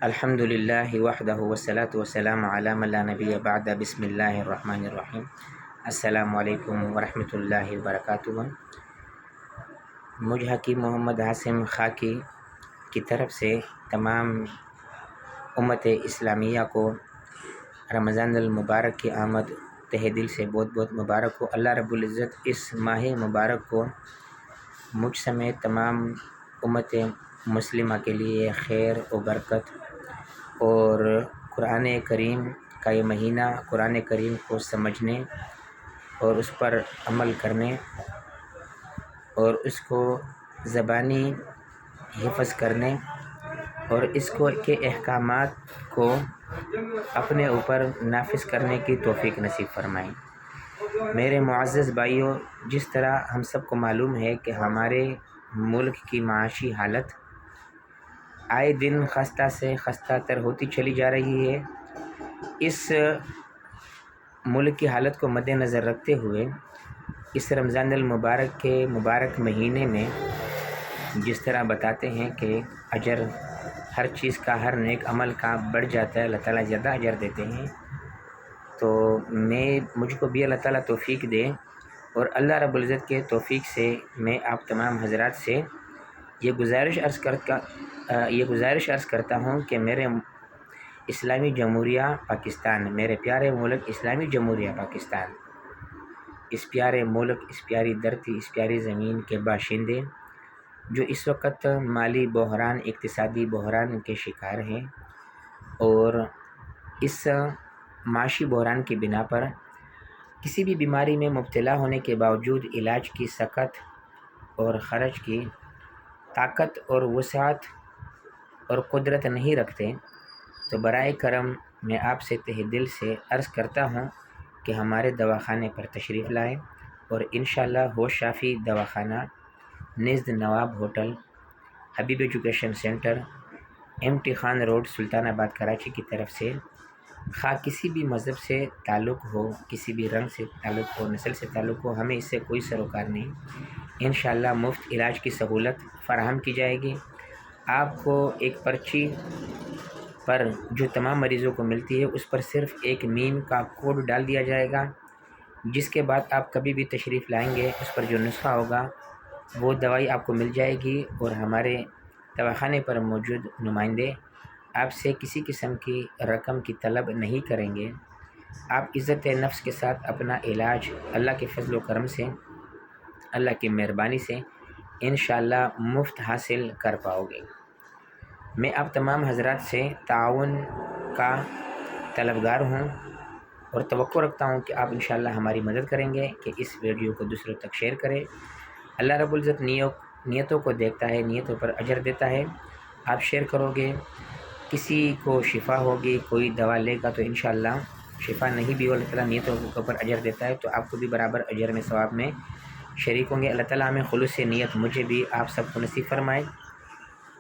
الحمد للہ وحدہ والصلاة والسلام علی من لا نبی بعد بسم اللہ الرحمن الرحیم۔ السلام علیکم ورحمۃ اللہ وبرکاتہ۔ مجھ حکیم محمد عاصم خاکی کی طرف سے تمام امت اسلامیہ کو رمضان المبارک کی آمد تہ دل سے بہت بہت مبارک ہو۔ اللہ رب العزت اس ماہ مبارک کو مجھ سمیت تمام امت مسلمہ کے لیے خیر و برکت اور قرآن کریم کا یہ مہینہ قرآن کریم کو سمجھنے اور اس پر عمل کرنے اور اس کو زبانی حفظ کرنے اور اس کو کے احکامات کو اپنے اوپر نافذ کرنے کی توفیق نصیب فرمائیں۔ میرے معزز بھائیوں، جس طرح ہم سب کو معلوم ہے کہ ہمارے ملک کی معاشی حالت آئے دن خستہ سے خستہ تر ہوتی چلی جا رہی ہے۔ اس ملک کی حالت کو مد نظر رکھتے ہوئے اس رمضان المبارک کے مبارک مہینے میں جس طرح بتاتے ہیں کہ اجر ہر چیز کا، ہر نیک عمل کا بڑھ جاتا ہے، اللہ تعالیٰ زیادہ اجر دیتے ہیں، تو مجھ کو بھی اللہ تعالیٰ توفیق دے اور اللہ رب العزت کے توفیق سے میں آپ تمام حضرات سے یہ گزارش عرض کرتا ہوں کہ میرے اسلامی جمہوریہ پاکستان، میرے پیارے ملک اسلامی جمہوریہ پاکستان، اس پیارے ملک، اس پیاری دھرتی، اس پیاری زمین کے باشندے جو اس وقت مالی بحران، اقتصادی بحران کے شکار ہیں اور اس معاشی بحران کی بنا پر کسی بھی بیماری میں مبتلا ہونے کے باوجود علاج کی سکت اور خرچ کی طاقت اور وسعت اور قدرت نہیں رکھتے، تو برائے کرم میں آپ سے تہ دل سے عرض کرتا ہوں کہ ہمارے دواخانے پر تشریف لائیں اور انشاءاللہ ہوش شافی دواخانہ نزد Nawab hotel, Habib education centre, MT Khan road, Sultanabad, Karachi کی طرف سے خواہ کسی بھی مذہب سے تعلق ہو، کسی بھی رنگ سے تعلق ہو، نسل سے تعلق ہو، ہمیں اس سے کوئی سروکار نہیں، انشاءاللہ مفت علاج کی سہولت فراہم کی جائے گی۔ آپ کو ایک پرچی پر جو تمام مریضوں کو ملتی ہے اس پر صرف ایک میم کا کوڈ ڈال دیا جائے گا، جس کے بعد آپ کبھی بھی تشریف لائیں گے اس پر جو نسخہ ہوگا وہ دوائی آپ کو مل جائے گی اور ہمارے دواخانے پر موجود نمائندے آپ سے کسی قسم کی رقم کی طلب نہیں کریں گے۔ آپ عزت نفس کے ساتھ اپنا علاج اللہ کے فضل و کرم سے، اللہ کی مہربانی سے انشاءاللہ مفت حاصل کر پاؤ گے۔ میں آپ تمام حضرات سے تعاون کا طلبگار ہوں اور توقع رکھتا ہوں کہ آپ انشاءاللہ ہماری مدد کریں گے کہ اس ویڈیو کو دوسروں تک شیئر کریں۔ اللہ رب العزت نیتوں کو دیکھتا ہے، نیتوں پر اجر دیتا ہے۔ آپ شیئر کرو گے، کسی کو شفا ہوگی، کوئی دوا لے گا تو انشاءاللہ شفا نہیں بھی ہو، اللہ تعالیٰ نیتوں کے اوپر اجر دیتا ہے، تو آپ کو بھی برابر اجر میں ثواب میں شریک ہوں گے۔ اللہ تعالیٰ ہمیں خلوص نیت مجھے بھی آپ سب کو نصیب فرمائے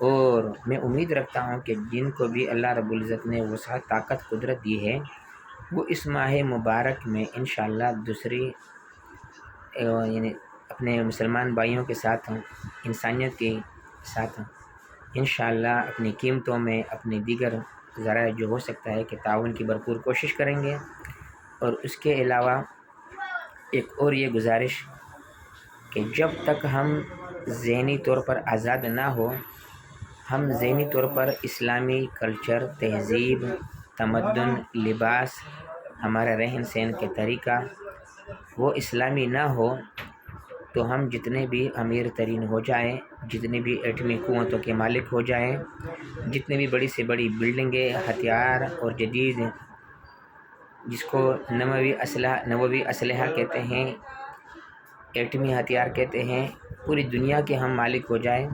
اور میں امید رکھتا ہوں کہ جن کو بھی اللہ رب العزت نے وسعت، طاقت، قدرت دی ہے وہ اس ماہ مبارک میں انشاءاللہ دوسری یعنی اپنے مسلمان بھائیوں کے ساتھ انسانیت کے ساتھ انشاءاللہ اپنی قیمتوں میں، اپنی دیگر ذرائع جو ہو سکتا ہے کہ تعاون کی بھرپور کوشش کریں گے۔ اور اس کے علاوہ ایک اور یہ گزارش کہ جب تک ہم ذہنی طور پر آزاد نہ ہو، ہم ذہنی طور پر اسلامی کلچر، تہذیب، تمدن، لباس، ہمارا رہن سہن کے طریقہ وہ اسلامی نہ ہو، تو ہم جتنے بھی امیر ترین ہو جائیں، جتنے بھی ایٹمی قوتوں کے مالک ہو جائیں، جتنے بھی بڑی سے بڑی بلڈنگیں، ہتھیار اور جدید جس کو نووی اسلحہ کہتے ہیں، ایٹمی ہتھیار کہتے ہیں، پوری دنیا کے ہم مالک ہو جائیں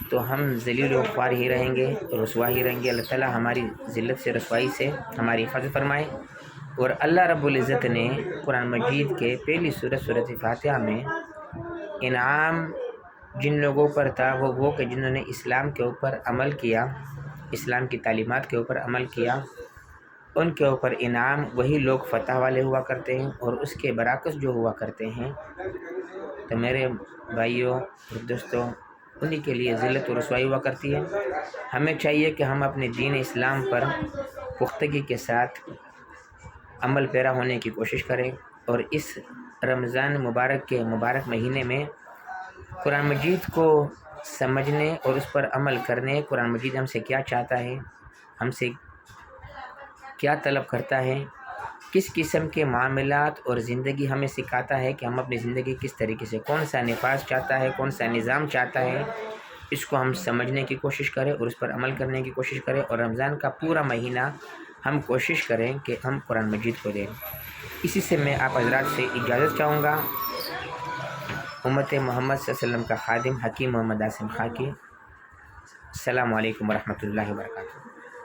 تو ہم ذلیل و خوار ہی رہیں گے، رسوا ہی رہیں گے۔ اللہ تعالیٰ ہماری ذلت سے، رسوائی سے ہماری حفاظت فرمائے۔ اور اللہ رب العزت نے قرآن مجید کے پہلی سورۃ فاتحہ میں انعام جن لوگوں پر تھا وہ کہ جنہوں نے اسلام کے اوپر عمل کیا، اسلام کی تعلیمات کے اوپر عمل کیا، ان کے اوپر انعام وہی لوگ فتح والے ہوا کرتے ہیں، اور اس کے برعکس جو ہوا کرتے ہیں۔ تو میرے بھائیوں اور دوستوں، انہی کے لیے ذلت و رسوائی ہوا کرتی ہے۔ ہمیں چاہیے کہ ہم اپنے دین اسلام پر پختگی کے ساتھ عمل پیرا ہونے کی کوشش کریں، اور اس رمضان مبارک کے مبارک مہینے میں قرآن مجید کو سمجھنے اور اس پر عمل کرنے، قرآن مجید ہم سے کیا چاہتا ہے، ہم سے کیا طلب کرتا ہے، کس قسم کے معاملات اور زندگی ہمیں سکھاتا ہے کہ ہم اپنی زندگی کس طریقے سے، کون سا نفاذ چاہتا ہے، کون سا نظام چاہتا ہے، اس کو ہم سمجھنے کی کوشش کریں اور اس پر عمل کرنے کی کوشش کریں، اور رمضان کا پورا مہینہ ہم کوشش کریں کہ ہم قرآن مجید کو دیں۔ اسی سے میں آپ حضرات سے اجازت چاہوں گا۔ امت محمد صلی اللہ علیہ وسلم کا خادم حکیم محمد عاصم خاکی۔ السلام علیکم ورحمۃ اللہ وبرکاتہ۔